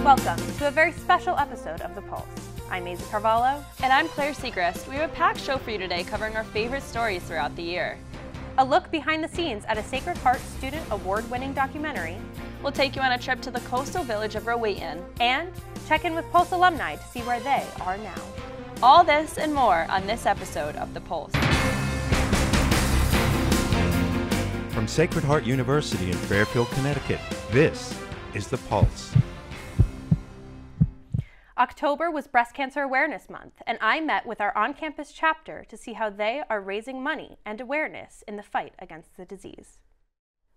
Welcome to a very special episode of The Pulse. I'm Maisy Carvalho. And I'm Clare Secrist. We have a packed show for you today covering our favorite stories throughout the year. A look behind the scenes at a Sacred Heart Student Award-winning documentary. We'll take you on a trip to the coastal village of Rowayton. And check in with Pulse alumni to see where they are now. All this and more on this episode of The Pulse. From Sacred Heart University in Fairfield, Connecticut, this is The Pulse. October was Breast Cancer Awareness Month, and I met with our on-campus chapter to see how they are raising money and awareness in the fight against the disease.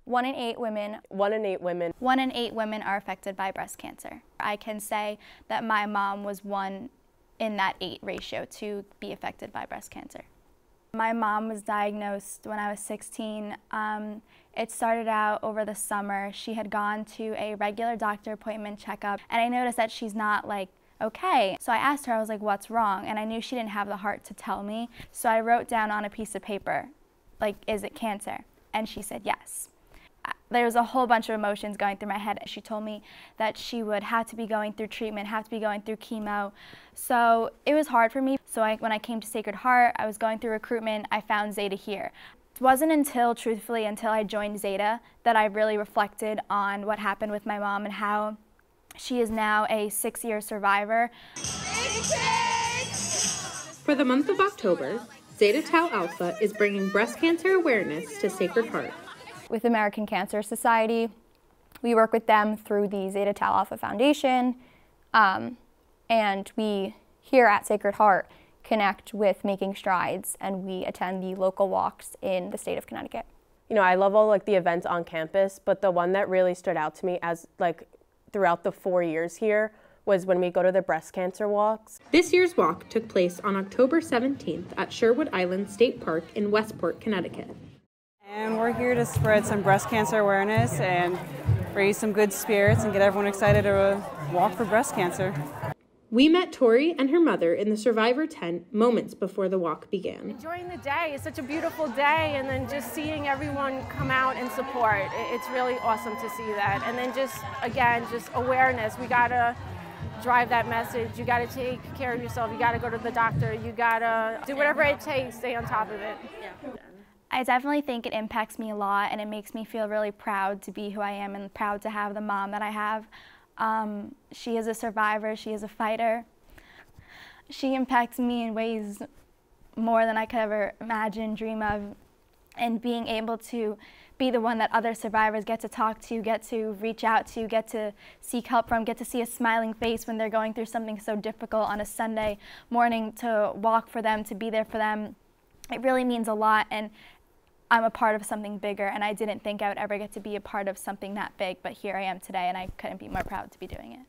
1 in 8 women are affected by breast cancer. I can say that my mom was 1 in that 8 ratio to be affected by breast cancer. My mom was diagnosed when I was 16. It started out over the summer. She had gone to a regular doctor appointment checkup, and I noticed that she's not okay. So I asked her, I was like, what's wrong? And I knew she didn't have the heart to tell me. So I wrote down on a piece of paper, is it cancer? And she said yes. There was a whole bunch of emotions going through my head. She told me that she would have to be going through treatment, have to be going through chemo. So it was hard for me. So when I came to Sacred Heart, I was going through recruitment, I found Zeta here. It wasn't until I joined Zeta that I really reflected on what happened with my mom and how she is now a 6-year survivor. For the month of October, Zeta Tau Alpha is bringing breast cancer awareness to Sacred Heart. With American Cancer Society, we work with them through the Zeta Tau Alpha Foundation, and we here at Sacred Heart connect with Making Strides, and we attend the local walks in the state of Connecticut. You know, I love all the events on campus, but the one that really stood out to me as throughout the 4 years here was when we go to the breast cancer walks. This year's walk took place on October 17th at Sherwood Island State Park in Westport, Connecticut. And we're here to spread some breast cancer awareness and raise some good spirits and get everyone excited to walk for breast cancer. We met Tori and her mother in the survivor tent moments before the walk began. Enjoying the day. It's such a beautiful day, and then just seeing everyone come out and support. It's really awesome to see that. And then just awareness. We gotta drive that message. You gotta take care of yourself. You gotta go to the doctor. You gotta do whatever it takes. Stay on top of it. Yeah. I definitely think it impacts me a lot, and it makes me feel really proud to be who I am and proud to have the mom that I have. She is a survivor, she is a fighter. She impacts me in ways more than I could ever imagine, dream of. And being able to be the one that other survivors get to talk to, get to reach out to, get to seek help from, get to see a smiling face when they're going through something so difficult on a Sunday morning, to walk for them, to be there for them. It really means a lot, and I'm a part of something bigger, and I didn't think I would ever get to be a part of something that big, but here I am today, and I couldn't be more proud to be doing it.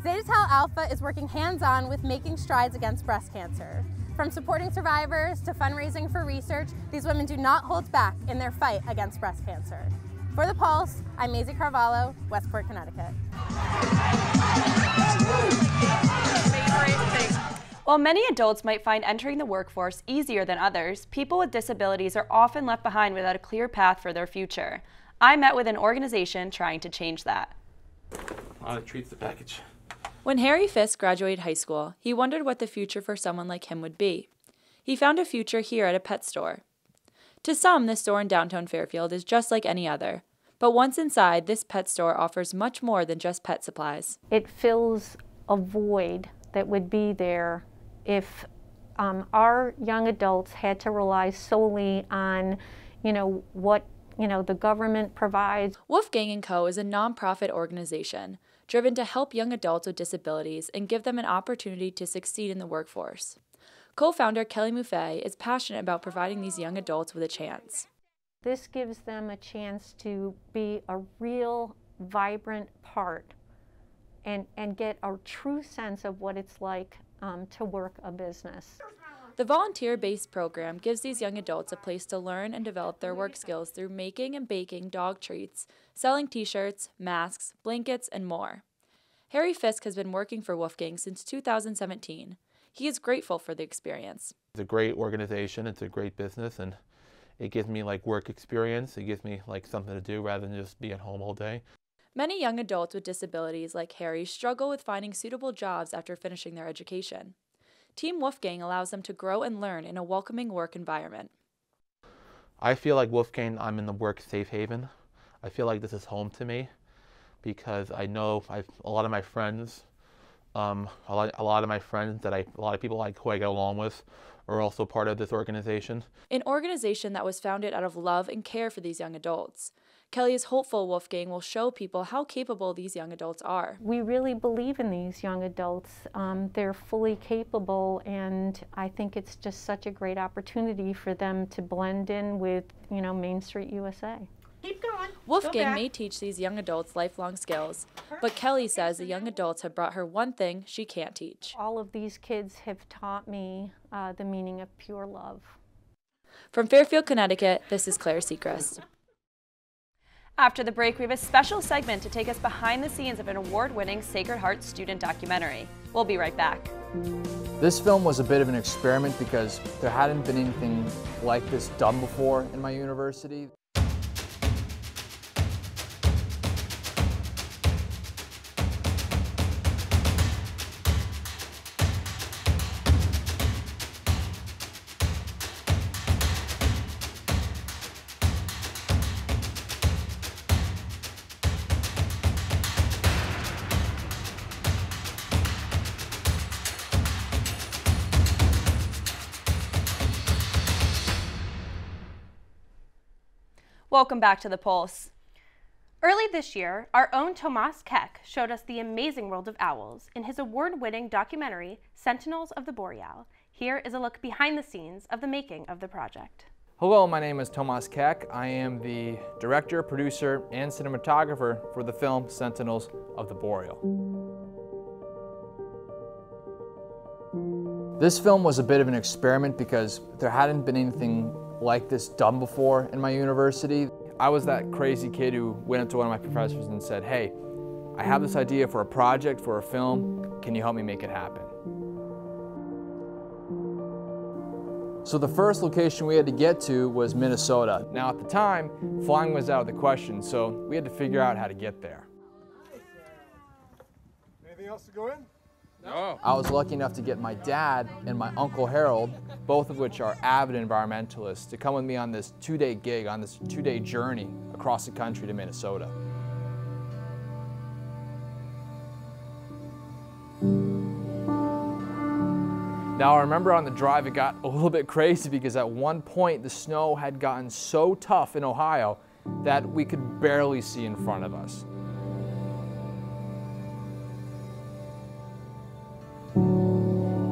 Zeta Tau Alpha is working hands-on with Making Strides against breast cancer. From supporting survivors to fundraising for research, these women do not hold back in their fight against breast cancer. For The Pulse, I'm Maisy Carvalho, Westport, Connecticut. While many adults might find entering the workforce easier than others, people with disabilities are often left behind without a clear path for their future. I met with an organization trying to change that. A lot of treats to package. When Harry Fisk graduated high school, he wondered what the future for someone like him would be. He found a future here at a pet store. To some, this store in downtown Fairfield is just like any other. But once inside, this pet store offers much more than just pet supplies. It fills a void that would be there if our young adults had to rely solely on, what, the government provides. Woofgang Co is a nonprofit organization driven to help young adults with disabilities and give them an opportunity to succeed in the workforce. Co-founder Kelly Muffet is passionate about providing these young adults with a chance. This gives them a chance to be a real, vibrant part and get a true sense of what it's like to work a business. The volunteer-based program gives these young adults a place to learn and develop their work skills through making and baking dog treats, selling t-shirts, masks, blankets, and more. Harry Fisk has been working for Woofgang since 2017. He is grateful for the experience. It's a great organization, it's a great business, and it gives me work experience. It gives me something to do rather than just be at home all day. Many young adults with disabilities like Harry struggle with finding suitable jobs after finishing their education. Team Woofgang allows them to grow and learn in a welcoming work environment. I feel like Woofgang, I'm in the work safe haven. I feel like this is home to me because I know a lot of my friends, a lot of people who I get along with are also part of this organization. An organization that was founded out of love and care for these young adults. Kelly is hopeful Woofgang will show people how capable these young adults are. We really believe in these young adults. They're fully capable, and I think it's just such a great opportunity for them to blend in with, Main Street USA. Keep going. Woofgang may teach these young adults lifelong skills, but Kelly says the young adults have brought her one thing she can't teach. All of these kids have taught me the meaning of pure love. From Fairfield, Connecticut, this is Clare Secrist. After the break, we have a special segment to take us behind the scenes of an award-winning Sacred Heart student documentary. We'll be right back. This film was a bit of an experiment because there hadn't been anything like this done before in my university. Welcome back to The Pulse. Early this year, our own Tomas Koeck showed us the amazing world of owls in his award-winning documentary, Sentinels of the Boreal. Here is a look behind the scenes of the making of the project. Hello, my name is Tomas Koeck. I am the director, producer, and cinematographer for the film Sentinels of the Boreal. This film was a bit of an experiment because there hadn't been anything like this done before in my university. I was that crazy kid who went up to one of my professors and said, "Hey, I have this idea for a project, for a film. Can you help me make it happen?" So the first location we had to get to was Minnesota. Now at the time, flying was out of the question, so we had to figure out how to get there. Anything else to go in? No. I was lucky enough to get my dad and my Uncle Harold, both of which are avid environmentalists, to come with me on this two-day gig, on this two-day journey across the country to Minnesota. Now I remember on the drive it got a little bit crazy because at one point the snow had gotten so tough in Ohio that we could barely see in front of us.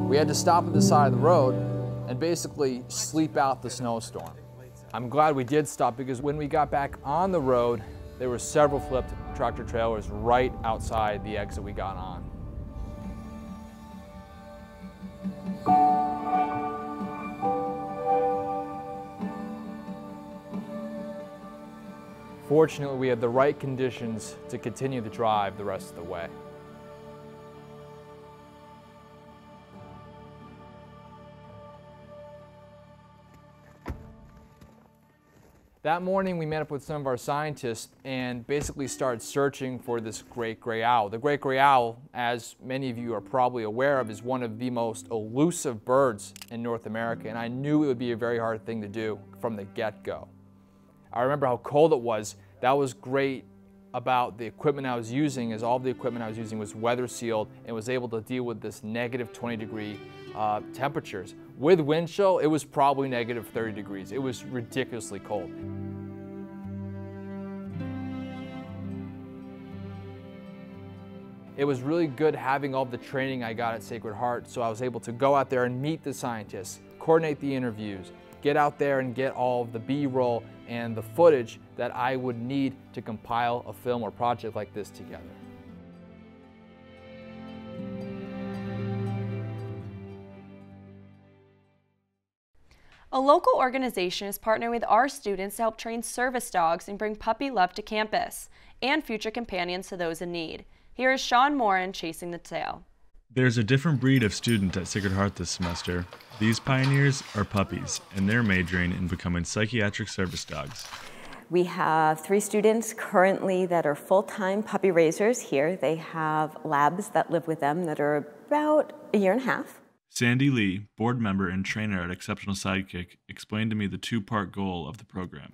We had to stop at the side of the road and basically sleep out the snowstorm. I'm glad we did stop because when we got back on the road, there were several flipped tractor trailers right outside the exit we got on. Fortunately, we had the right conditions to continue the drive the rest of the way. That morning, we met up with some of our scientists and basically started searching for this great gray owl. The great gray owl, as many of you are probably aware of, is one of the most elusive birds in North America, and I knew it would be a very hard thing to do from the get-go. I remember how cold it was. That was great about the equipment I was using, as all the equipment I was using was weather sealed and was able to deal with this negative 20-degree temperatures. With wind chill, it was probably negative 30 degrees. It was ridiculously cold. It was really good having all the training I got at Sacred Heart, so I was able to go out there and meet the scientists, coordinate the interviews, get out there and get all of the B-roll and the footage that I would need to compile a film or project like this together. A local organization is partnering with our students to help train service dogs and bring puppy love to campus and future companions to those in need. Here is Sean Morin chasing the tail. There's a different breed of student at Sacred Heart this semester. These pioneers are puppies, and they're majoring in becoming psychiatric service dogs. We have 3 students currently that are full-time puppy raisers here. They have labs that live with them that are about a year and a half. Sandy Lee, board member and trainer at Exceptional Sidekick, explained to me the 2-part goal of the program.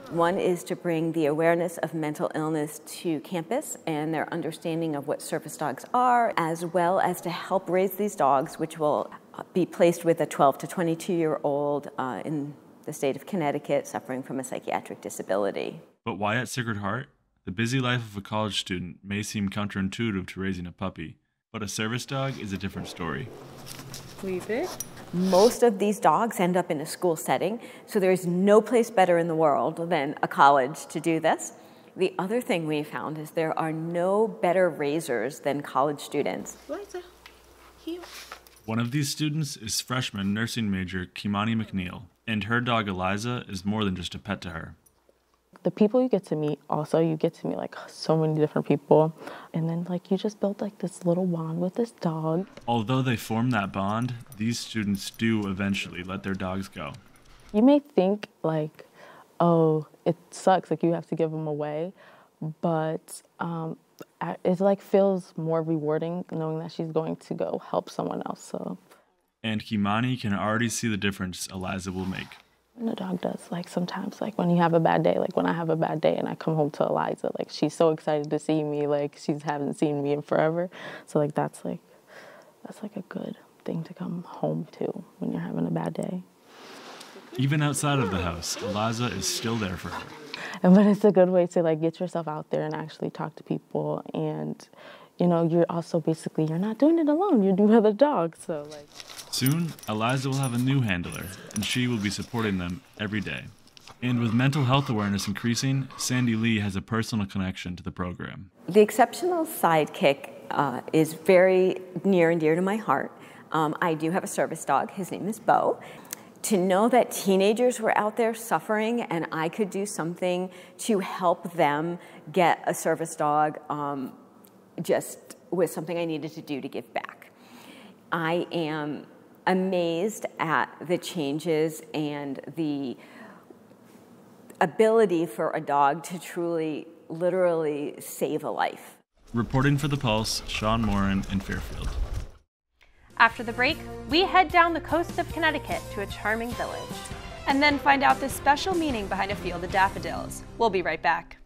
One is to bring the awareness of mental illness to campus and their understanding of what service dogs are, as well as to help raise these dogs, which will be placed with a 12 to 22-year-old in the state of Connecticut suffering from a psychiatric disability. But why at Sacred Heart? The busy life of a college student may seem counterintuitive to raising a puppy, but a service dog is a different story. Leave it. Most of these dogs end up in a school setting, so there is no place better in the world than a college to do this. The other thing we found is there are no better raisers than college students. One of these students is freshman nursing major Kimani McNeil, and her dog Eliza is more than just a pet to her. The people you get to meet, also you get to meet like so many different people, and then like you just build like this little bond with this dog. Although they form that bond, these students do eventually let their dogs go. You may think like, oh, it sucks, like you have to give them away, but it like feels more rewarding knowing that she's going to go help someone else. So. And Kimani can already see the difference Eliza will make. And the dog does, like sometimes, like when you have a bad day, like when I have a bad day and I come home to Eliza, like she's so excited to see me, like she hasn't seen me in forever. So like that's like a good thing to come home to when you're having a bad day. Even outside of the house, Eliza is still there for her. But it's a good way to like get yourself out there and actually talk to people, and you know, you're also basically, you're not doing it alone, you're doing it with a dog, so like. Soon, Eliza will have a new handler, and she will be supporting them every day. And with mental health awareness increasing, Sandy Lee has a personal connection to the program. The Exceptional Sidekick is very near and dear to my heart. I do have a service dog. His name is Bo. To know that teenagers were out there suffering and I could do something to help them get a service dog just was something I needed to do to give back. I am amazed at the changes and the ability for a dog to truly, literally save a life. Reporting for The Pulse, Sean Morin in Fairfield. After the break, we head down the coast of Connecticut to a charming village. And then find out the special meaning behind a field of daffodils. We'll be right back.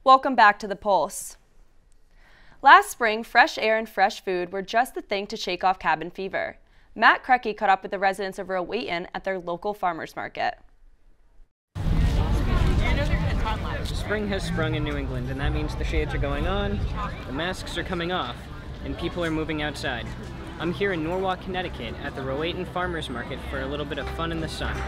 Welcome back to The Pulse. Last spring, fresh air and fresh food were just the thing to shake off cabin fever. Matt Kreckie caught up with the residents of Rowayton at their local farmers market. Spring has sprung in New England, and that means the shades are going on, the masks are coming off, and people are moving outside. I'm here in Norwalk, Connecticut at the Rowayton Farmers Market for a little bit of fun in the sun.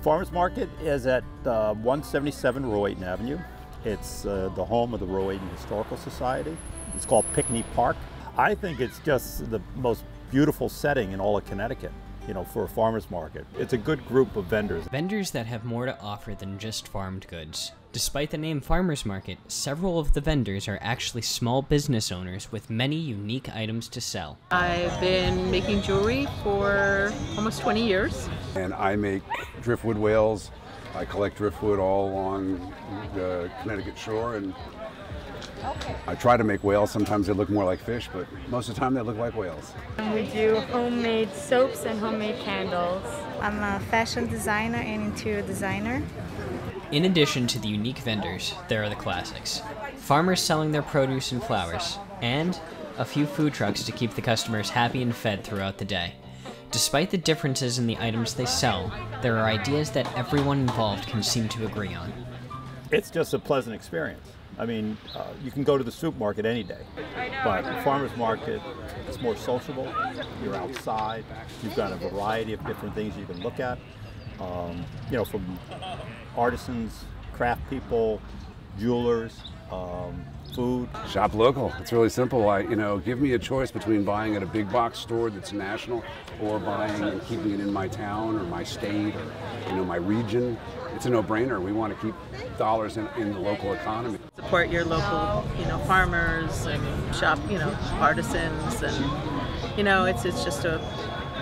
Farmers Market is at 177 Rowayton Avenue. It's the home of the Rowayton Historical Society. It's called Picnic Park. I think it's just the most beautiful setting in all of Connecticut, you know, for a farmers market. It's a good group of vendors. Vendors that have more to offer than just farmed goods. Despite the name Farmers Market, several of the vendors are actually small business owners with many unique items to sell. I've been making jewelry for almost 20 years. And I make driftwood whales. I collect driftwood all along the Connecticut shore, and I try to make whales. Sometimes they look more like fish, but most of the time they look like whales. And we do homemade soaps and homemade candles. I'm a fashion designer and interior designer. In addition to the unique vendors, there are the classics. Farmers selling their produce and flowers, and a few food trucks to keep the customers happy and fed throughout the day. Despite the differences in the items they sell, there are ideas that everyone involved can seem to agree on. It's just a pleasant experience. I mean, you can go to the supermarket any day, but the farmer's market is more sociable. You're outside. You've got a variety of different things you can look at. You know, from artisans, craft people, jewelers, food. Shop local. It's really simple. Give me a choice between buying at a big box store that's national or buying and keeping it in my town or my state or, my region. It's a no-brainer. We want to keep dollars in the local economy. Support your local, farmers and shop, artisans, and it's just a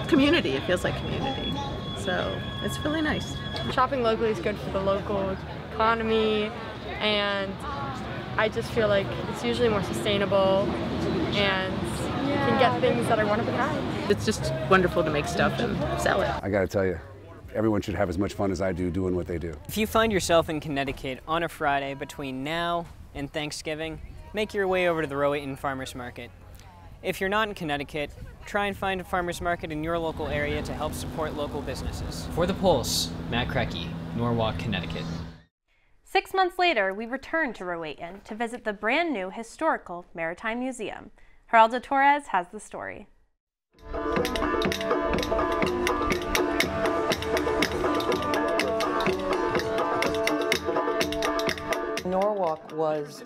community. It feels like community. So it's really nice. Shopping locally is good for the local economy, and I just feel like it's usually more sustainable and you can get things that are one of a kind. It's just wonderful to make stuff and sell it. I gotta tell you, everyone should have as much fun as I do doing what they do. If you find yourself in Connecticut on a Friday between now and Thanksgiving, make your way over to the Rowayton Farmers Market. If you're not in Connecticut, try and find a farmers market in your local area to help support local businesses. For The Pulse, Matt Kreckie, Norwalk, Connecticut. 6 months later, we returned to Rowayton to visit the brand new Historical Maritime Museum. Geraldo Torres has the story. Norwalk was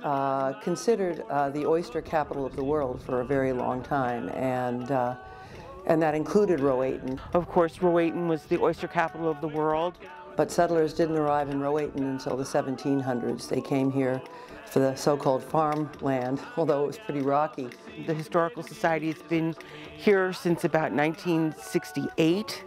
considered the oyster capital of the world for a very long time, and that included Rowayton. Of course, Rowayton was the oyster capital of the world. But settlers didn't arrive in Rowayton until the 1700s. They came here for the so-called farmland, although it was pretty rocky. The Historical Society has been here since about 1968.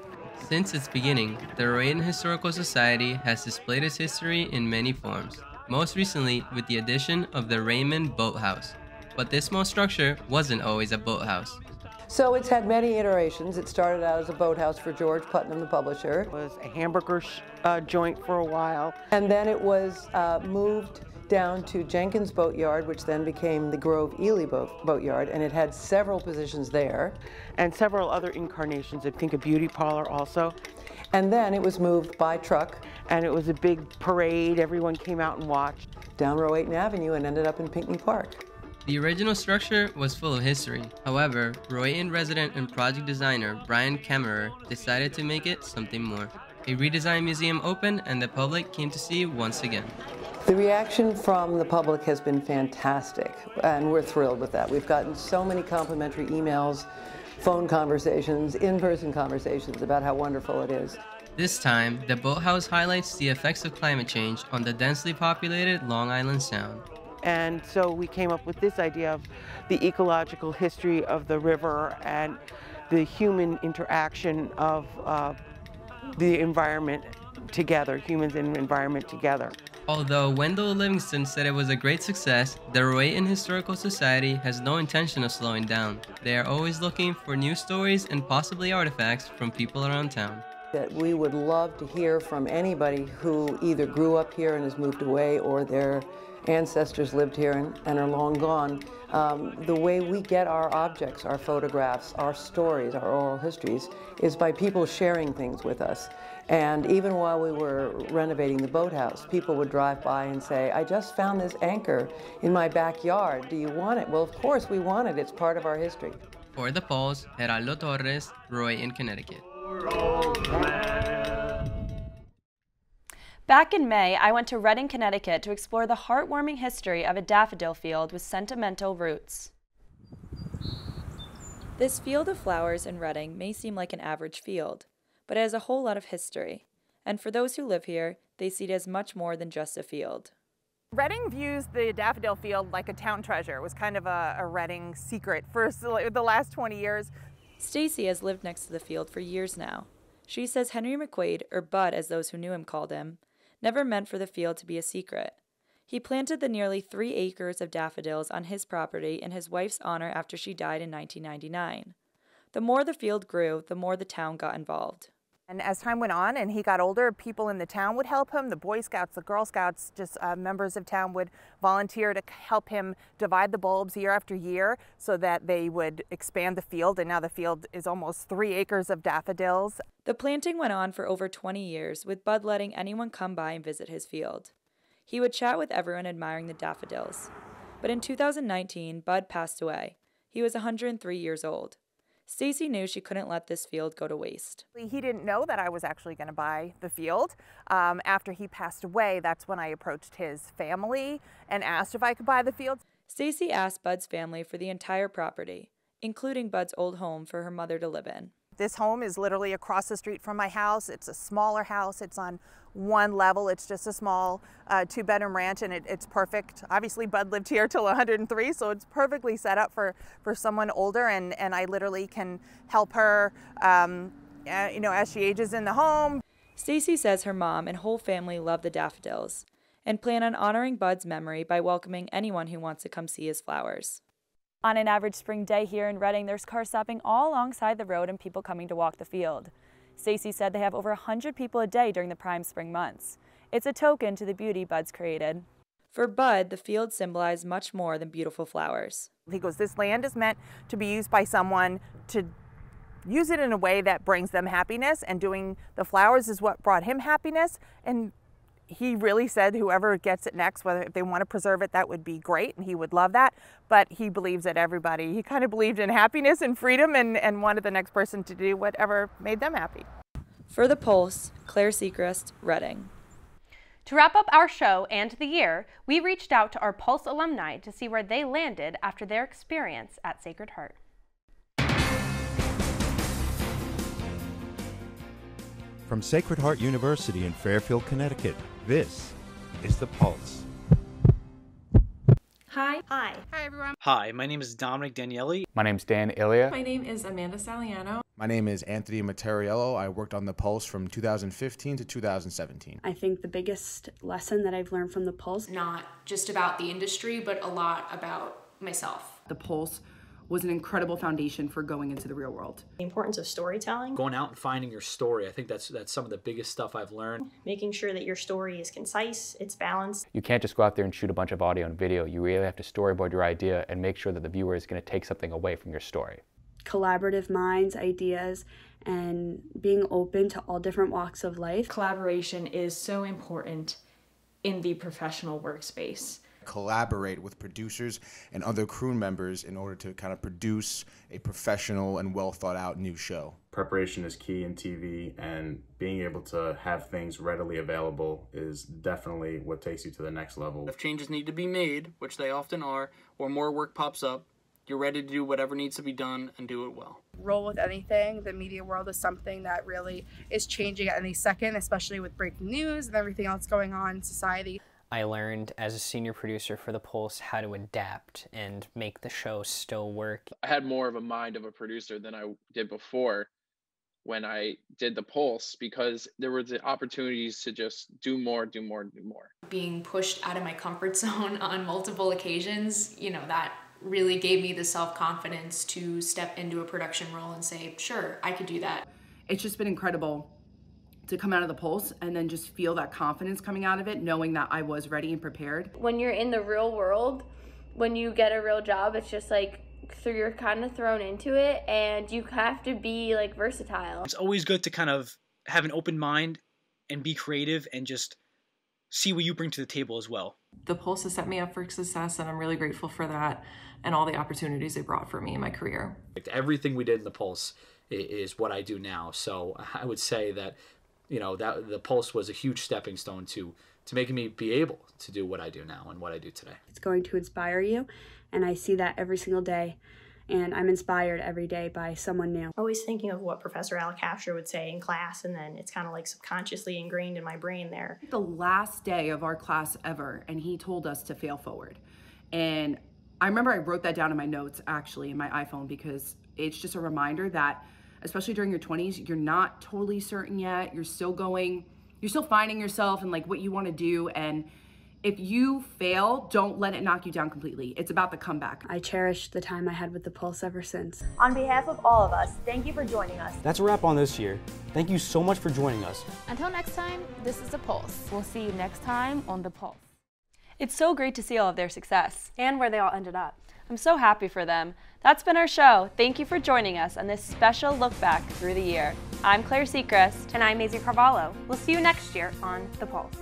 Since its beginning, the Rowayton Historical Society has displayed its history in many forms, most recently with the addition of the Raymond Boathouse. But this small structure wasn't always a boathouse. So it's had many iterations. It started out as a boathouse for George Putnam, the publisher. It was a hamburger joint for a while. And then it was moved down to Jenkins Boatyard, which then became the Grove Ely Boatyard, and it had several positions there. And several other incarnations, I think a beauty parlor also. And then it was moved by truck. And it was a big parade, everyone came out and watched. Down Rowayton Avenue and ended up in Pinckney Park. The original structure was full of history. However, Rowayton resident and project designer Brian Kammerer decided to make it something more. A redesigned museum opened and the public came to see once again. The reaction from the public has been fantastic, and we're thrilled with that. We've gotten so many complimentary emails, phone conversations, in-person conversations about how wonderful it is. This time, the boathouse highlights the effects of climate change on the densely populated Long Island Sound. And so we came up with this idea of the ecological history of the river and the human interaction of the environment together, humans and environment together. Although Wendell Livingston said it was a great success, the Rowayton Historical Society has no intention of slowing down. They are always looking for new stories and possibly artifacts from people around town. That we would love to hear from anybody who either grew up here and has moved away or their ancestors lived here and are long gone. The way we get our objects, our photographs, our stories, our oral histories, is by people sharing things with us. And even while we were renovating the boathouse, people would drive by and say, I just found this anchor in my backyard. Do you want it? Well, of course we want it. It's part of our history. For The Pulse, Geraldo Torres, Rowayton, Connecticut. Back in May, I went to Redding, Connecticut to explore the heartwarming history of a daffodil field with sentimental roots. This field of flowers in Redding may seem like an average field, but it has a whole lot of history. And for those who live here, they see it as much more than just a field. Redding views the daffodil field like a town treasure. It was kind of a Redding secret for the last 20 years. Stacy has lived next to the field for years now. She says Henry McQuaid, or Bud as those who knew him called him, never meant for the field to be a secret. He planted the nearly 3 acres of daffodils on his property in his wife's honor after she died in 1999. The more the field grew, the more the town got involved. And as time went on and he got older, people in the town would help him. The Boy Scouts, the Girl Scouts, just members of town would volunteer to help him divide the bulbs year after year so that they would expand the field. And now the field is almost 3 acres of daffodils. The planting went on for over 20 years, with Bud letting anyone come by and visit his field. He would chat with everyone admiring the daffodils. But in 2019, Bud passed away. He was 103 years old. Stacy knew she couldn't let this field go to waste. He didn't know that I was actually going to buy the field. After he passed away, that's when I approached his family and asked if I could buy the field. Stacy asked Bud's family for the entire property, including Bud's old home for her mother to live in. This home is literally across the street from my house. It's a smaller house. It's on one level. It's just a small 2-bedroom ranch, and it's perfect. Obviously, Bud lived here till 103, so it's perfectly set up for someone older, and I literally can help her, as she ages in the home. Stacy says her mom and whole family love the daffodils and plan on honoring Bud's memory by welcoming anyone who wants to come see his flowers. On an average spring day here in Reading, there's cars stopping all alongside the road and people coming to walk the field. Stacy said they have over 100 people a day during the prime spring months. It's a token to the beauty Bud's created. For Bud, the field symbolized much more than beautiful flowers. He goes, this land is meant to be used by someone to use it in a way that brings them happiness, and doing the flowers is what brought him happiness. And he really said whoever gets it next, whether if they want to preserve it, that would be great, and he would love that. But he believes that everybody, he kind of believed in happiness and freedom, and wanted the next person to do whatever made them happy. For The Pulse, Clare Secrist, Reading. To wrap up our show and the year, we reached out to our Pulse alumni to see where they landed after their experience at Sacred Heart. From Sacred Heart University in Fairfield, Connecticut, this is The Pulse. Hi. Hi. Hi, everyone. Hi, my name is Dominic Daniele. My name's Dan Ilya. My name is Amanda Saliano. My name is Anthony Materiello. I worked on The Pulse from 2015 to 2017. I think the biggest lesson that I've learned from The Pulse, not just about the industry, but a lot about myself. The Pulse was an incredible foundation for going into the real world. The importance of storytelling. Going out and finding your story. I think that's some of the biggest stuff I've learned. Making sure that your story is concise, it's balanced. You can't just go out there and shoot a bunch of audio and video. You really have to storyboard your idea and make sure that the viewer is going to take something away from your story. Collaborative minds, ideas, and being open to all different walks of life. Collaboration is so important in the professional workspace. Collaborate with producers and other crew members in order to kind of produce a professional and well thought out new show. Preparation is key in TV, and being able to have things readily available is definitely what takes you to the next level. If changes need to be made, which they often are, or more work pops up, you're ready to do whatever needs to be done and do it well. Roll with anything. The media world is something that really is changing at any second, especially with breaking news and everything else going on in society. I learned as a senior producer for The Pulse how to adapt and make the show still work. I had more of a mind of a producer than I did before when I did The Pulse, because there were the opportunities to just do more. Being pushed out of my comfort zone on multiple occasions, that really gave me the self-confidence to step into a production role and say, sure, I could do that. It's just been incredible to come out of The Pulse and then just feel that confidence coming out of it, knowing that I was ready and prepared. When you're in the real world, when you get a real job, it's just like, so you're kind of thrown into it, and you have to be like versatile. It's always good to kind of have an open mind and be creative and just see what you bring to the table as well. The Pulse has set me up for success, and I'm really grateful for that and all the opportunities it brought for me in my career. Everything we did in The Pulse is what I do now. So I would say that, that The Pulse was a huge stepping stone to making me be able to do what I do now and what I do today. It's going to inspire you, and I see that every single day. And I'm inspired every day by someone new. Always thinking of what Professor Alicastro would say in class, and then it's kind of like subconsciously ingrained in my brain there. The last day of our class ever, and he told us to fail forward. And I remember I wrote that down in my notes, actually, in my iPhone, because it's just a reminder that, especially during your 20s, you're not totally certain yet. You're still finding yourself and like what you want to do. And If you fail, don't let it knock you down completely. It's about the comeback. I cherish the time I had with the Pulse ever since. On behalf of all of us, thank you for joining us. That's a wrap on this year. Thank you so much for joining us. Until next time, this is The Pulse. We'll see you next time on The Pulse. It's so great to see all of their success. And where they all ended up. I'm so happy for them. That's been our show. Thank you for joining us on this special look back through the year. I'm Clare Secrist. And I'm Maisy Carvalho. We'll see you next year on The Pulse.